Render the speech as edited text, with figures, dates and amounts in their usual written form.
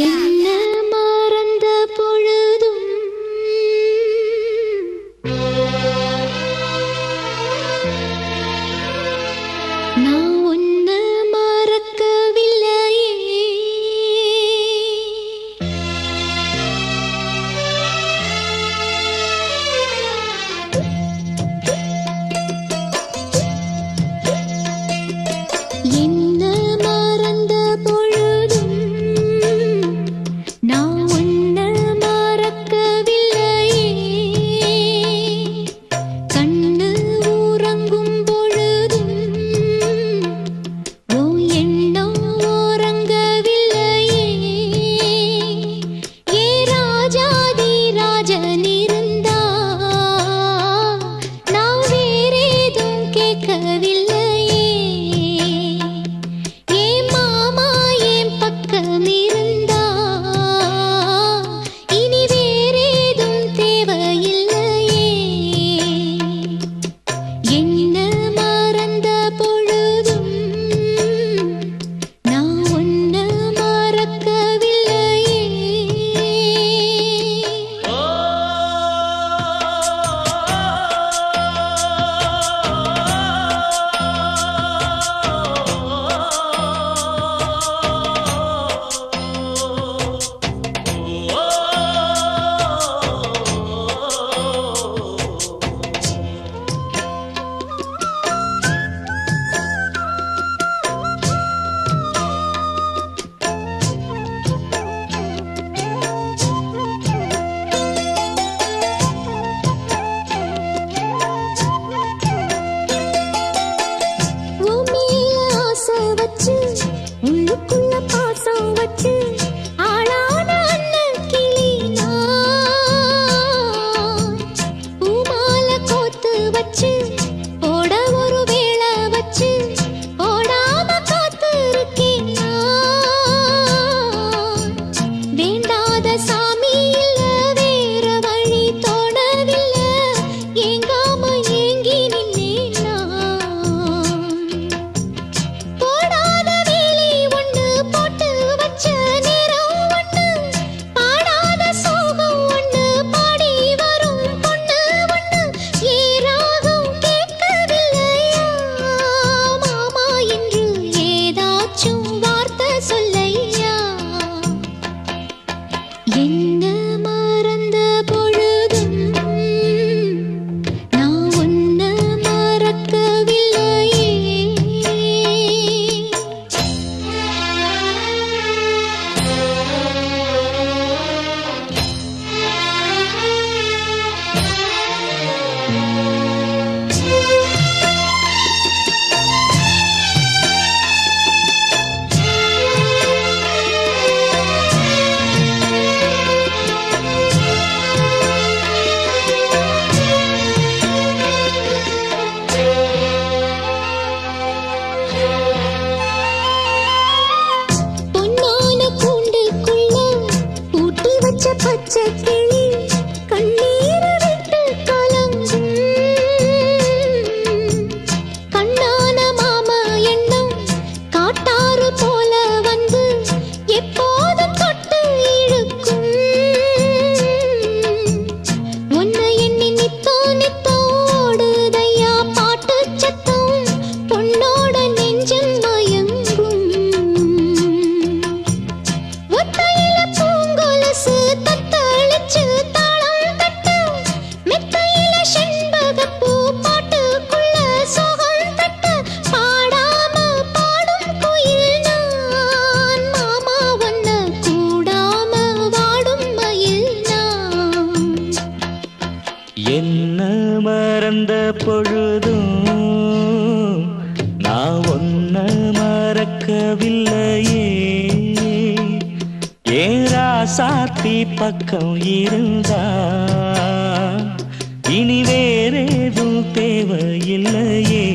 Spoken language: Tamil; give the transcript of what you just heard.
என்ன மறந்த பொழுதும் நான் உன்னை மறக்கவில்லையே. என்ன மறந்த பொழுதும் நான் உன்னை மறக்கவில்லையே. கண்ணு உறங்கும் பொழுதும் உன் எண்ணம் உறங்கவில்லையே. ஏ ராஜாதி ராஜன் இருந்தா நான் வேறேதும் கேட்கவில்லையே. ஏ மாமா என் பக்கம் இருந்தா இனி வேறேதும் தேவையில்லையே. என்ன மறந்த பொழுதும் நான் உன்னை மறக்கவில்லையே. உன் மேல ஆசை வச்சு உள்ளுக்குள்ள பாசம் வச்சு ஆளான அண்ணன் கிளி நான். பூமாலை கோத்து வச்சு போட ஒரு வேளை வச்சு போடாம காத்திருக்கேன் நான். வேண்டாத சாமி இல்ல வேற வழி தோணவில்லை. ஏங்காம ஏங்கி நின்னேன் நான். போடாத வேலி ஒண்ணு போட்டு வச்ச நேரம் ஒண்ணு பாடாத சோகம் ஒண்ணு பாடி வரும் பொண்ணு ஒண்ணு. ஏ ராகம் கேட்கவில்லையா மாமா என்று ஏதாச்சும் வார்த்தை சொல்லையா. என்ன மறந்த பொழுதும் நான் உன்னை மறக்கவில்லையே. பொன்னான கூண்டுக்குள்ள பூட்டி வச்ச பச்சை கிளி கண்ணீர் விட்டு கலங்கும். கண்ணான மாமா எண்ணம் காட்டாறு போல வந்து எப்போதும் தொட்டு இழுக்கும். உன்னை எண்ணி நித்தோ நித்தோ ஓடுதையா பாட்டு சத்தம். பொன்னோட நெஞ்சம் மயங்கும். ஒத்தையில பூங்கொலுசு தத்தளிச்சு தாளம் தட்டு. மெத்தையில செண்பகப்பூ பாட்டுக்குள்ள சோகம் தட்டு. பாடாம பாடும் குயில் நான் மாமா உன்னை கூடாம வாடும் மயில் நான். என்ன மறந்த பொழுதும் நான் உன்னை மறக்கவில்லையே. ஏராசாத்தி பக்கம் இருந்தா இனி வேறேதும் தேவையில்லையே.